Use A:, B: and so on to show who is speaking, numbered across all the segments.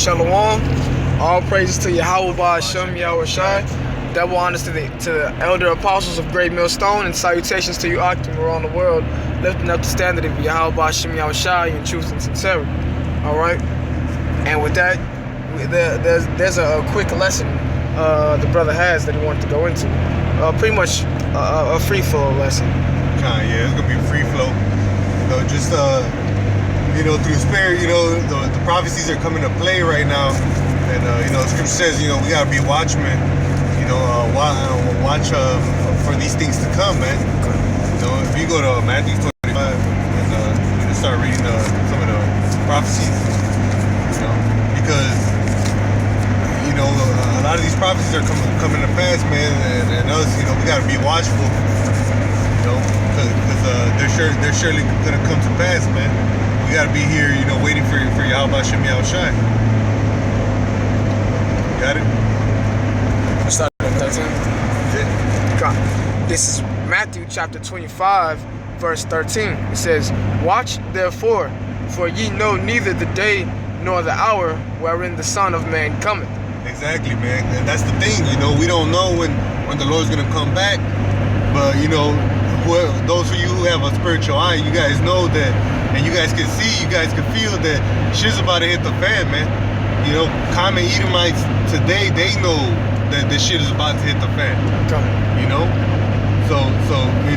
A: Shalom. All praises to Yahweh Ba'Shem Yahweh Shai. Double honors to the elder apostles of Great Millstone, and salutations to you Akim around the world, lifting up the standard of Yahweh Ba'Shem Yahweh Shai in truth and sincerity. Alright? And with that, there's a quick lesson the brother has that he wanted to go into. Pretty much a free flow lesson.
B: Yeah, it's gonna be free flow. Just through spirit, the prophecies are coming to play right now, and the scripture says, we gotta be watchmen, watch for these things to come, man. If you go to Matthew 25 and just start reading some of the prophecies, because a lot of these prophecies are coming to pass, man, and us, we gotta be watchful, because they're surely gonna come to pass, man. We gotta be here, waiting for Yahweh Ba'Shem Yahweh Shai. Got it?
A: Start at 13.
B: Yeah.
A: This is Matthew chapter 25, verse 13. It says, "Watch therefore, for ye know neither the day nor the hour wherein the Son of Man cometh."
B: Exactly, man. And that's the thing, we don't know when the Lord's gonna come back, but those of you who have a spiritual eye, you guys know that, and you guys can see, you guys can feel that shit's about to hit the fan, man. Common Edomites today, they know that this shit is about to hit the fan. So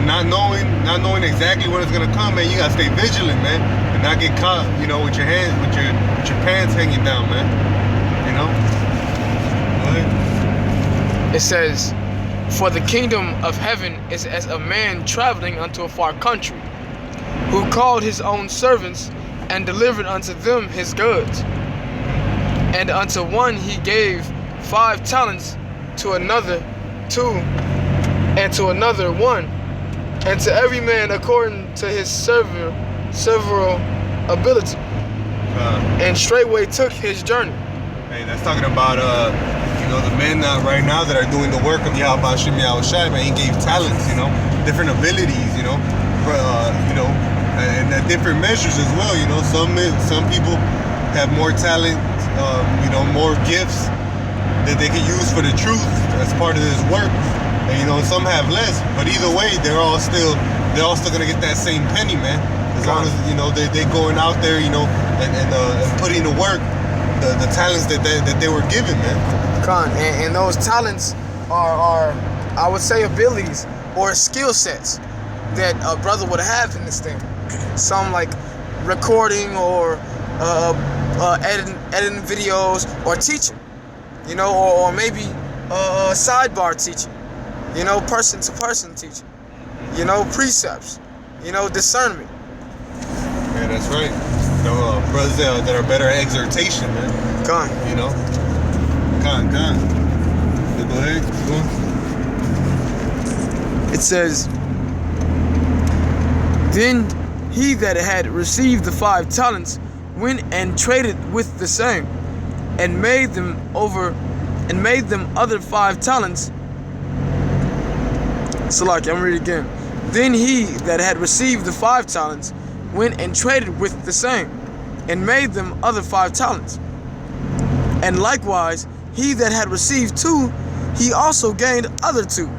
B: not knowing exactly when it's gonna come, man, you gotta stay vigilant, man, and not get caught, with your hands, with your pants hanging down, man. Go ahead.
A: It says, "For the kingdom of heaven is as a man traveling unto a far country, who called his own servants and delivered unto them his goods. And unto one he gave 5 talents, to another 2, and to another 1, and to every man according to his several ability. And straightway took his journey."
B: Hey, that's talking about the men right now that are doing the work of Yahweh Ba'Shem Yahweh Shai, man. He gave talents, different abilities, and at different measures as well. Some people have more talent, more gifts that they can use for the truth as part of this work, and some have less. But either way, they're all still gonna get that same penny, man. As long as they going out there, and putting to work the talents that they were given, man.
A: And those talents are I would say abilities or skill sets that a brother would have in this thing. Some like recording or editing videos or teaching, or maybe sidebar teaching, person to person teaching, precepts, discernment.
B: Yeah, that's right. Brothers that are better at exhortation, man. Go ahead. Go on.
A: It says, "Then he that had received the 5 talents went and traded with the same, and made them other 5 talents." Salaki, I'm reading again. "Then he that had received the 5 talents went and traded with the same, and made them other 5 talents. And likewise, he that had received 2, he also gained other 2.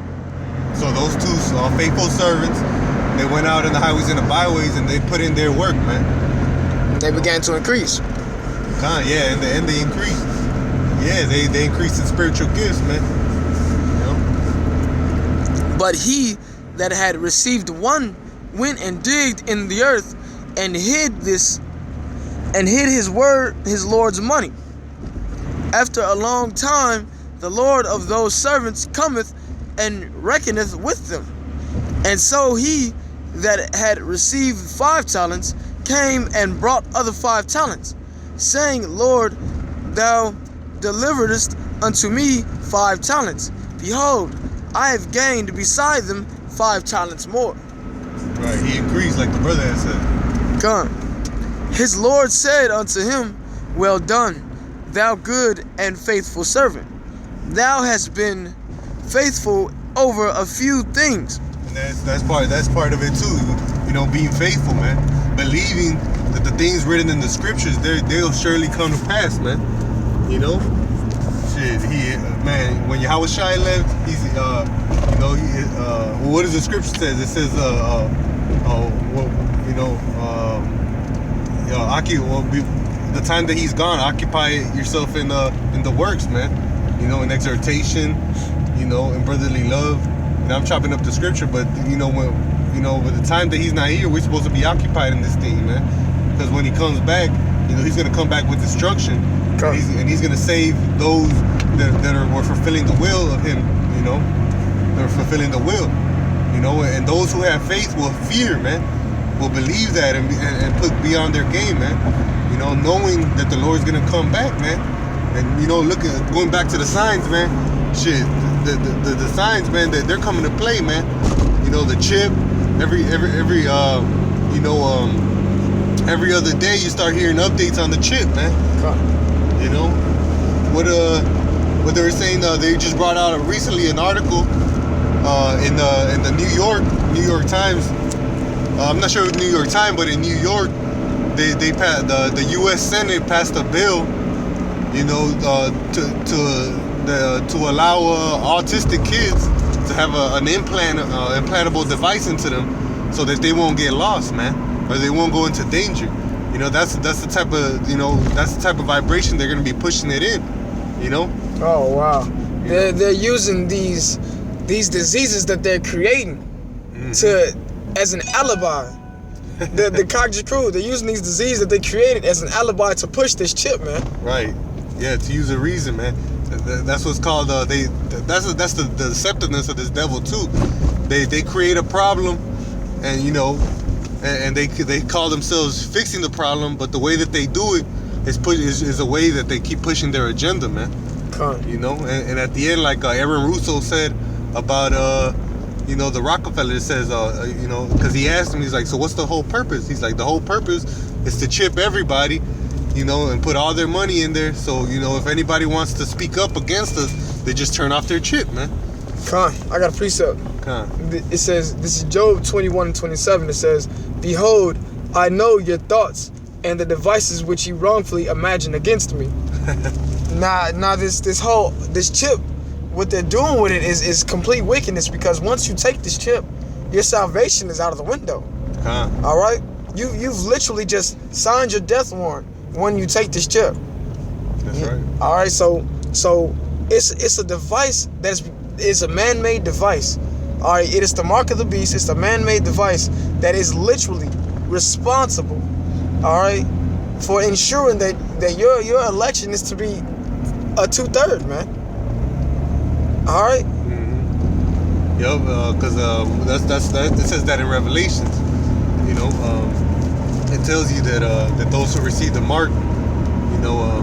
B: So those 2 faithful servants, they went out in the highways and the byways, and they put in their work, man.
A: They began to increase.
B: Yeah, and they increased. Yeah, they increased in spiritual gifts, man.
A: But he that had received 1 went and digged in the earth, and hid his Lord's money. After a long time, the Lord of those servants cometh and reckoneth with them. And so he that had received 5 talents came and brought other 5 talents, saying, Lord, thou deliveredest unto me 5 talents. Behold, I have gained beside them 5 talents more."
B: Right, he increased like the brother had said.
A: His Lord said unto him, "Well done, thou good and faithful servant. Thou hast been faithful over a few things."
B: And that's part of it too. Being faithful, man. Believing that the things written in the scriptures, they'll surely come to pass, man. You know, shit. Man, when Yahweh Shai left, he's you know, what does the scripture says? It says the time that he's gone, occupy yourself in the works, man. You know, in exhortation, you know, in brotherly love. And I'm chopping up the scripture, but you know, with the time that he's not here, we're supposed to be occupied in this thing, man. Because when he comes back, you know, he's gonna come back with destruction, and he's gonna save those that were fulfilling the will of him. You know, they're fulfilling the will. You know, and those who have faith will fear, man. Will believe that and put beyond their game, man. You know, knowing that the Lord's gonna come back, man. And you know, going back to the signs, man. Shit, the signs, man, that they're coming to play, man. You know, the chip. Every other day you start hearing updates on the chip, man. You know, what they were saying, they just brought out recently an article in the New York Times. I'm not sure if New York Times, but in New York, they passed, the U.S. Senate passed a bill, you know, to allow autistic kids to have an implantable device into them, so that they won't get lost, man, or they won't go into danger. You know, that's the type of vibration they're gonna be pushing it in. You know.
A: Oh wow. They're using these diseases that they're creating as an alibi. The Kagji crew, they're using these diseases that they created as an alibi to push this chip, man.
B: Right. Yeah, to use a reason, man. That's what's called that's the deceptiveness of this devil too. They create a problem, and you know, and they call themselves fixing the problem, but the way that they do it is a way that they keep pushing their agenda, man. You know, and at the end, like Aaron Russo said about you know, the Rockefeller says, you know, because he asked him, he's like, so what's the whole purpose? He's like, the whole purpose is to chip everybody, you know, and put all their money in there. So, you know, if anybody wants to speak up against us, they just turn off their chip, man.
A: I got a precept. It says, this is Job 21:27. It says, behold, I know your thoughts and the devices which you wrongfully imagine against me. Now this chip, what they're doing with it is complete wickedness, because once you take this chip, your salvation is out of the window. All right, you've literally just signed your death warrant when you take this chip.
B: That's right.
A: All right, so it's a device is a man-made device. All right, it is the mark of the beast. It's a man-made device that is literally responsible, all right, for ensuring that your election is to be a 2/3, man. All right.
B: Mm-hmm. Yep. Because it says that in Revelations. You know, it tells you that those who receive the mark, you know,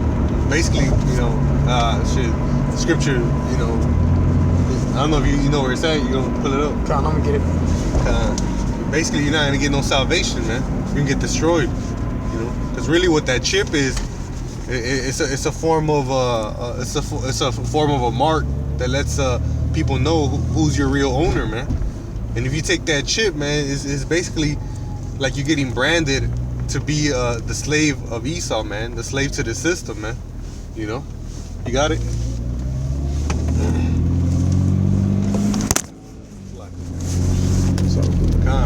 B: basically, you know, scripture, you know, I don't know if you know where it's at. You gonna pull it up?
A: I'm gonna get it.
B: Basically, you're not gonna get no salvation, man. You're gonna get destroyed. You know, because really, what that chip is, it's a form of it's a form of a mark that lets people know who's your real owner, man. And if you take that chip, man, it's basically like you're getting branded to be the slave of Esau, man, the slave to the system, man. You know, you got it.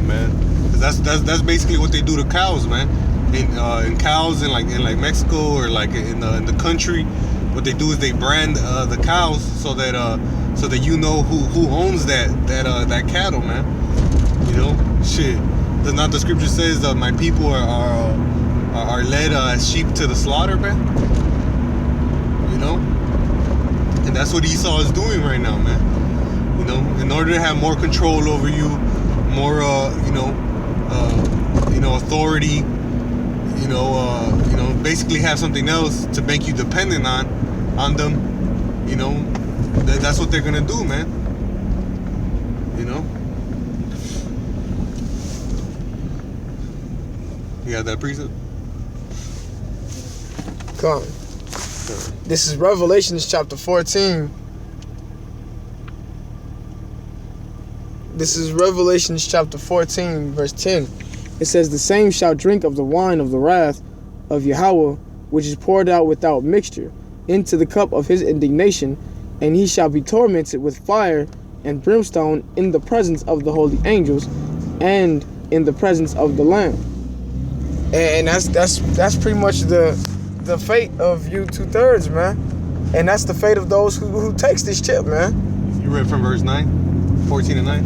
B: Man, that's basically what they do to cows, man. In cows in like Mexico or like in the country, what they do is they brand the cows so that you know who owns that cattle, man. You know, shit. Not the scripture says my people are led as sheep to the slaughter, man. You know, and that's what Esau is doing right now, man. You know, in order to have more control over you, more authority, basically have something else to make you dependent on them. You know, that's what they're gonna do, man. You know, you got that precept?
A: Come. This is Revelations chapter 14. This is Revelations chapter 14, verse 10. It says, the same shall drink of the wine of the wrath of Yahweh, which is poured out without mixture, into the cup of his indignation, and he shall be tormented with fire and brimstone in the presence of the holy angels and in the presence of the Lamb. And that's pretty much the fate of you 2/3, man. And that's the fate of those who takes this chip, man.
B: You read from verse 9? 14 and 9?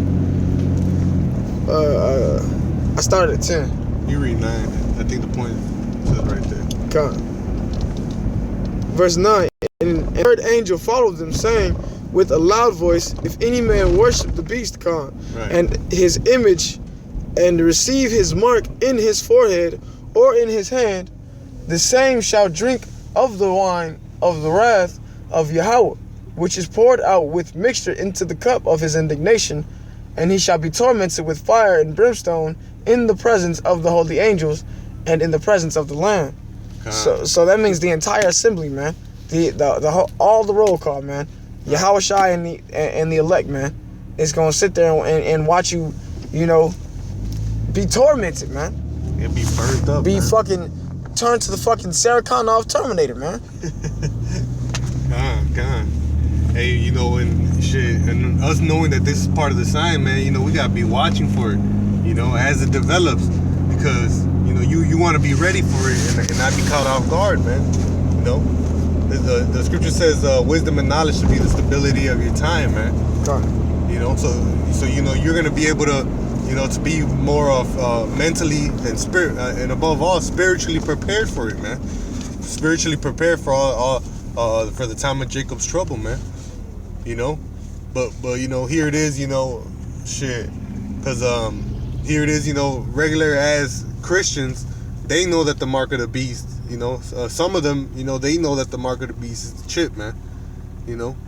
A: I started at 10.
B: You read 9. I think the point is right there.
A: God. Verse 9. And the third angel followed them, saying with a loud voice, if any man worship the beast, and his image, and receive his mark in his forehead or in his hand, the same shall drink of the wine of the wrath of Yahweh, which is poured out with mixture into the cup of his indignation, and he shall be tormented with fire and brimstone in the presence of the holy angels and in the presence of the Lamb. So that means the entire assembly, man. The whole, all the roll call, man. Yahweh Shai and the elect, man, is gonna sit there and watch you, be tormented, man.
B: It'd be burned up.
A: Be
B: man.
A: fucking turned to the fucking Sarah Connor Terminator, man.
B: God. Hey, and shit, and us knowing that this is part of the sign, man, we gotta be watching for it, as it develops, because you want to be ready for it and not be caught off guard, man. The scripture says wisdom and knowledge should be the stability of your time, man.
A: God.
B: So you're gonna be able to to be more of mentally and spirit and above all spiritually prepared for it, man. Spiritually prepared for all for the time of Jacob's trouble, man. But here it is, shit, because here it is, regular as Christians, they know that the mark of the beast, some of them, they know that the mark of the beast is the chip, man.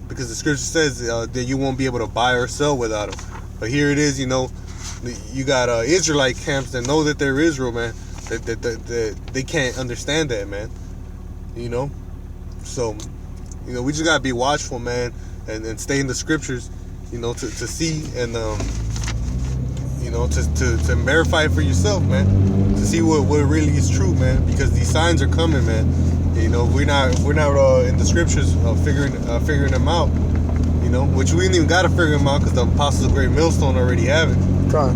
B: Because the scripture says that you won't be able to buy or sell without them. But here it is, you got Israelite camps that know that they're Israel, man. That they can't understand that, man. So, we just gotta be watchful, man, and stay in the scriptures, to see and to verify it for yourself, man. To see what really is true, man. Because these signs are coming, man. We're not in the scriptures figuring them out. Which we didn't even gotta figure them out because the apostles of Great Millstone already have it.
A: God.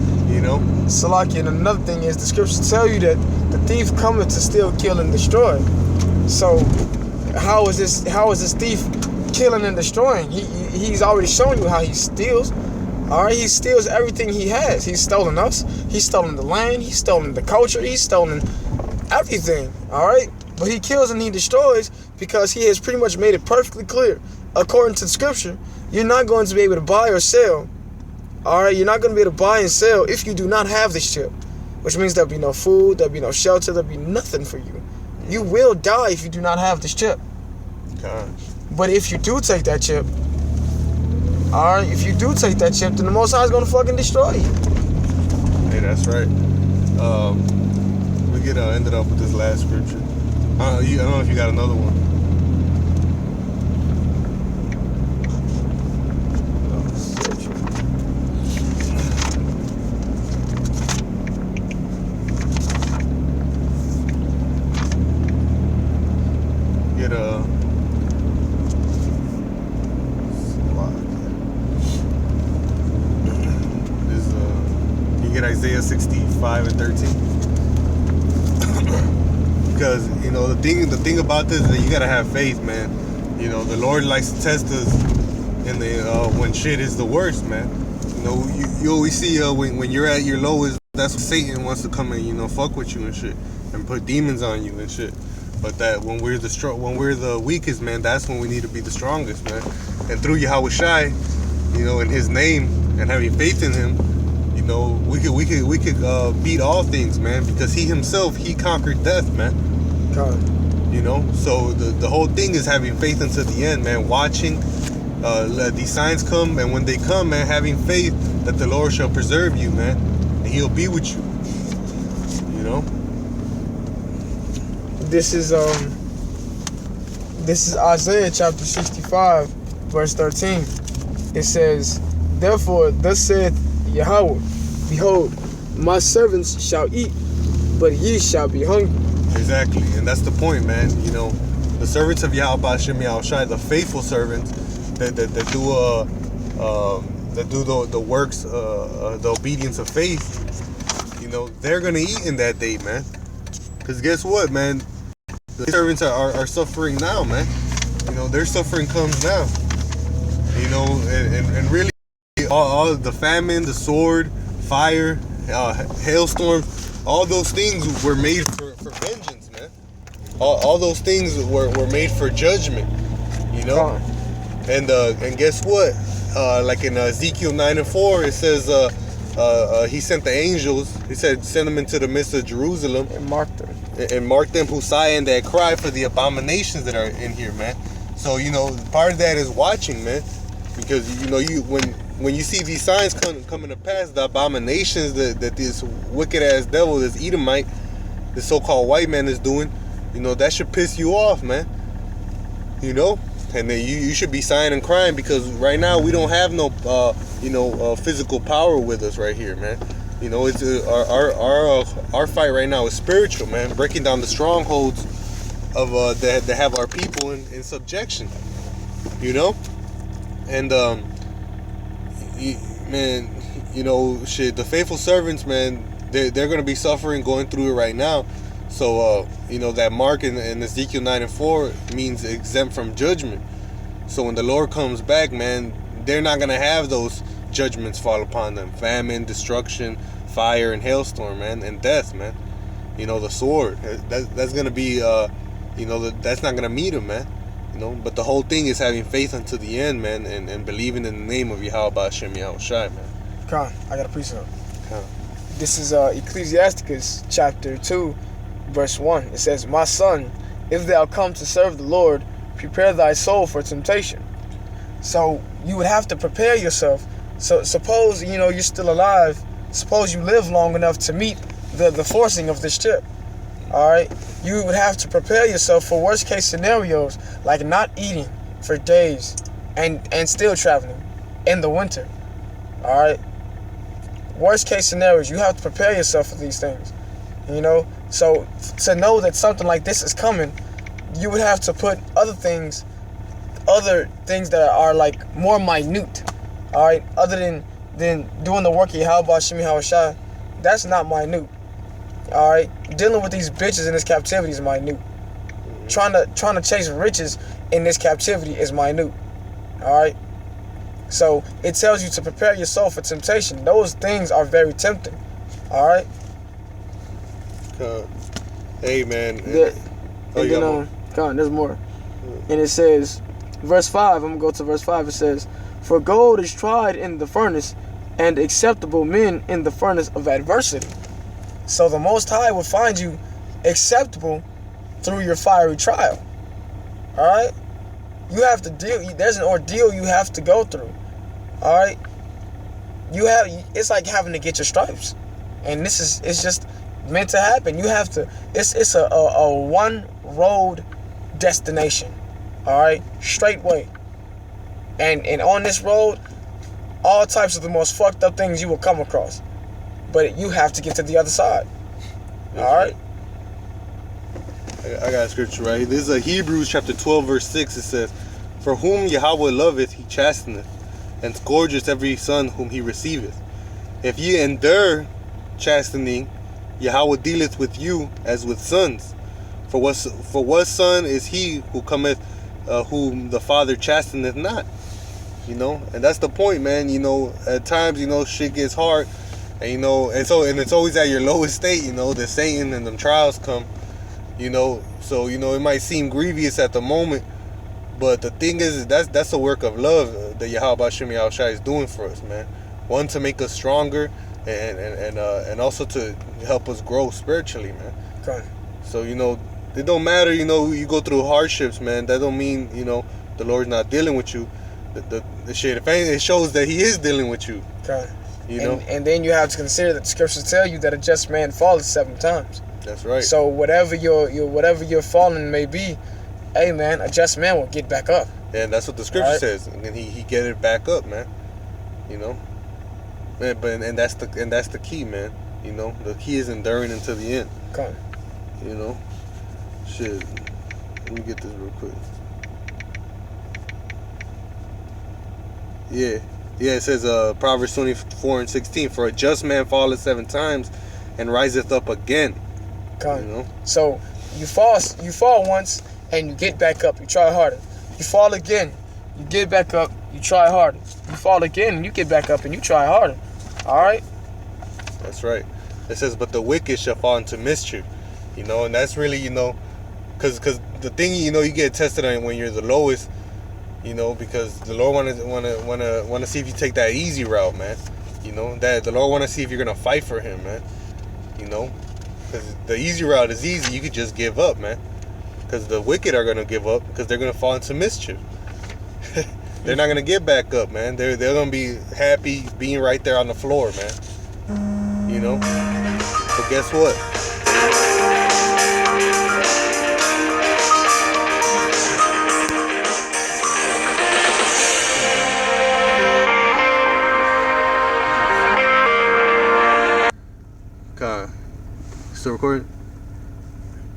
A: Salaki, and another thing is the scriptures tell you that the thief cometh to steal, kill, and destroy. So how is this thief killing and destroying? He's already shown you how he steals. Alright, he steals everything he has. He's stolen us, he's stolen the land, he's stolen the culture, he's stolen everything. Alright? But he kills and he destroys because he has pretty much made it perfectly clear. According to the scripture, you're not going to be able to buy or sell. Alright, you're not going to be able to buy and sell if you do not have this chip. Which means there'll be no food, there'll be no shelter, there'll be nothing for you. You will die if you do not have this chip.
B: Gosh.
A: But if you do take that chip, alright, if you do take that chip, then the Most High is going to fucking destroy you.
B: Hey, that's right. We get ended up with this last scripture. I don't know if you got another one. Isaiah 65 and 13. Because the thing about this is that you gotta have faith, man. The Lord likes to test us in the when shit is the worst, man. You always see when you're at your lowest, that's when Satan wants to come and fuck with you and shit and put demons on you and shit. But that when we're the weakest, man, that's when we need to be the strongest, man. And through Yahweh Shai, in His name and having faith in Him, we could beat all things, man, because He Himself, He conquered death, man.
A: God.
B: So the whole thing is having faith until the end, man. Watching, let these signs come, and when they come, man, having faith that the Lord shall preserve you, man, and He'll be with you.
A: This is Isaiah chapter 65, verse 13. It says, therefore, thus saith Yahweh, behold, my servants shall eat, but ye shall be hungry.
B: Exactly, and that's the point, man. the servants of Yahweh Hashem Yahushai, the faithful servants that do the works, the obedience of faith, you know, they're gonna eat in that day, man. Because guess what, man? The servants are suffering now, man. You know, their suffering comes now. You know, and really, all the famine, the sword, fire, hailstorms, all those things were made for vengeance, man. All those things were made for judgment, you know. And guess what? Like in Ezekiel 9:4, it says he sent the angels. He said, send them into the midst of Jerusalem
A: And mark them.
B: And mark them who sigh and that cry for the abominations that are in here, man. So, you know, part of that is watching, man, because you know, when you see these signs coming to pass, the abominations that this wicked ass devil, this Edomite, this so-called white man is doing, you know, that should piss you off, man. You know, and then you should be sighing and crying, because right now we don't have no physical power with us right here, man. You know, it's our fight right now is spiritual, man, breaking down the strongholds of that have our people in subjection, you know. And man, you know, shit, the faithful servants, man, they're gonna be suffering, going through it right now. So you know, that mark in Ezekiel 9:4 means exempt from judgment. So when the Lord comes back, man, they're not gonna have those judgments fall upon them: famine, destruction, fire, and hailstorm, man, and death, man. You know, the sword, that's gonna be you know, that's not gonna meet them, man. You know, but the whole thing is having faith unto the end, man, and believing in the name of Yahweh Hashem Yahushai, man.
A: Con, I got a precept.
B: Con.
A: This is Ecclesiasticus chapter 2, verse 1. It says, my son, if thou come to serve the Lord, prepare thy soul for temptation. So you would have to prepare yourself. So suppose, you know, you're still alive. Suppose you live long enough to meet the forcing of this chip. All right, you would have to prepare yourself for worst case scenarios, like not eating for days and still traveling in the winter. All right, worst case scenarios, you have to prepare yourself for these things, you know. So to know that something like this is coming, you would have to put other things that are like more minute, all right, other than doing the work of Yahweh Shemi Hawashai. That's not minute. All right, dealing with these bitches in this captivity is minute. Trying to chase riches in this captivity is minute. All right, so it tells you to prepare yourself for temptation. Those things are very tempting. All right.
B: Hey, man.
A: There's more. And it says, verse 5. I'm gonna go to verse 5. It says, for gold is tried in the furnace, and acceptable men in the furnace of adversity. So the Most High will find you acceptable through your fiery trial. All right? You have to deal. There's an ordeal you have to go through. All right? It's like having to get your stripes. And it's just meant to happen. You have to, it's a one road destination. All right? Straight way. And on this road, all types of the most fucked up things you will come across. But you have to get to the other side. All right?
B: I got a scripture right here. This is Hebrews chapter 12, verse 6. It says, for whom Yahweh loveth, he chasteneth, and scourgeth every son whom he receiveth. If ye endure chastening, Yahweh dealeth with you as with sons. For what son is he who cometh, whom the Father chasteneth not? You know, and that's the point, man. You know, at times, you know, shit gets hard. And you know, and it's always at your lowest state, you know, that Satan and them trials come, you know. So, you know, it might seem grievous at the moment, but the thing is that's a work of love that Yahweh Shemi Yahushai is doing for us, man. One, to make us stronger, and also to help us grow spiritually, man.
A: Okay.
B: So, you know, it don't matter, you know, you go through hardships, man. That don't mean, you know, the Lord's not dealing with you. The shit, if anything, it shows that he is dealing with you.
A: Okay.
B: You know?
A: And then you have to consider that the scriptures tell you that a just man falleth 7 times.
B: That's right.
A: So whatever your falling may be, hey man, a just man will get back up.
B: And that's what the scripture says. And he get it back up, man. You know? And that's the key, man. You know? The key is enduring until the end.
A: Okay.
B: You know? Shit. Let me get this real quick. Yeah. Yeah, it says Proverbs 24:16, for a just man falleth 7 times and riseth up again.
A: Come.
B: You know?
A: So you fall once and you get back up, you try harder. You fall again, you get back up, you try harder. You fall again and you get back up and you try harder. Alright?
B: That's right. It says, but the wicked shall fall into mischief. You know, and that's really, you know, because the thing, you know, you get tested on when you're the lowest, you know, because the Lord wanna see if you take that easy route, man. You know, that the Lord wanna see if you're gonna fight for Him, man. You know, because the easy route is easy. You could just give up, man. Because the wicked are gonna give up because they're gonna fall into mischief. They're not gonna get back up, man. They're gonna be happy being right there on the floor, man. You know. But guess what? Still recording?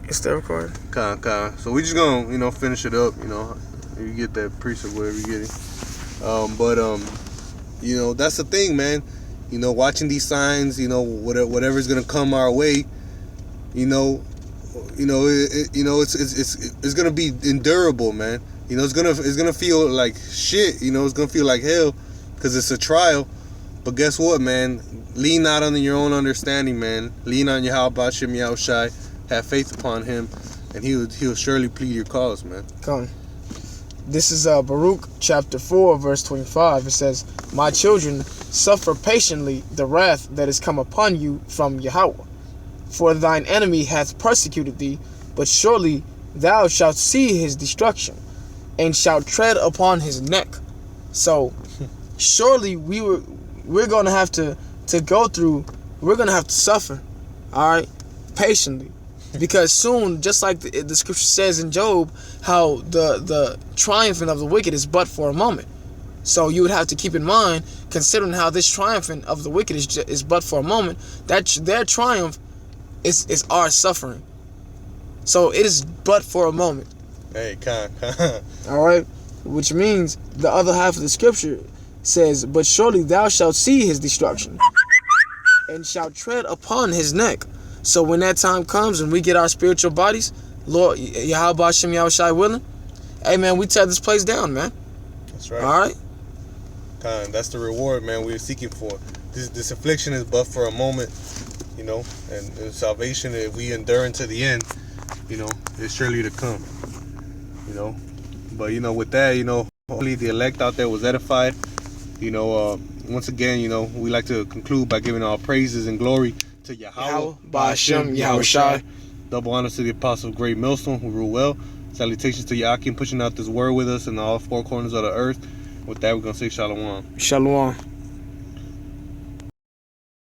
A: It's still recording.
B: So we just gonna, you know, finish it up. You know, you get that precept, whatever you're getting. You know, that's the thing, man. You know, watching these signs, you know, whatever's gonna come our way, it's gonna be endurable, man. You know, it's gonna feel like shit. You know, it's gonna feel like hell because it's a trial. But guess what, man? Lean not on your own understanding, man. Lean on Yahweh Shem Yahushai. Have faith upon Him, and He'll surely plead your cause, man.
A: Come. This is Baruch chapter 4, verse 25. It says, my children, suffer patiently the wrath that is come upon you from Yahweh. For thine enemy hath persecuted thee, but surely thou shalt see his destruction, and shalt tread upon his neck. So, surely we're going to have to go through, we're going to have to suffer, all right, patiently. Because soon, just like the scripture says in Job, how the triumphing of the wicked is but for a moment. So you would have to keep in mind, considering how this triumphing of the wicked is but for a moment, that their triumph is our suffering. So it is but for a moment.
B: Hey,
A: all right, which means the other half of the scripture says, but surely thou shalt see his destruction, and shalt tread upon his neck. So when that time comes and we get our spiritual bodies, Lord Yahweh Shem Yahushai willing, hey man, we tear this place down, man.
B: That's right.
A: All right.
B: That's the reward, man, we're seeking for. This affliction is but for a moment, you know, and salvation, if we endure unto the end, you know, is surely to come, you know. But, you know, with that, you know, hopefully the elect out there was edified. You know, once again, you know, we like to conclude by giving all praises and glory to Yahweh,
A: Ba'ashem, Yahushai.
B: Double honors to the Apostle of Great Millstone, who rule well. Salutations to Yakim pushing out this word with us in all 4 corners of the earth. With that, we're going to say Shalom.
A: Shalom.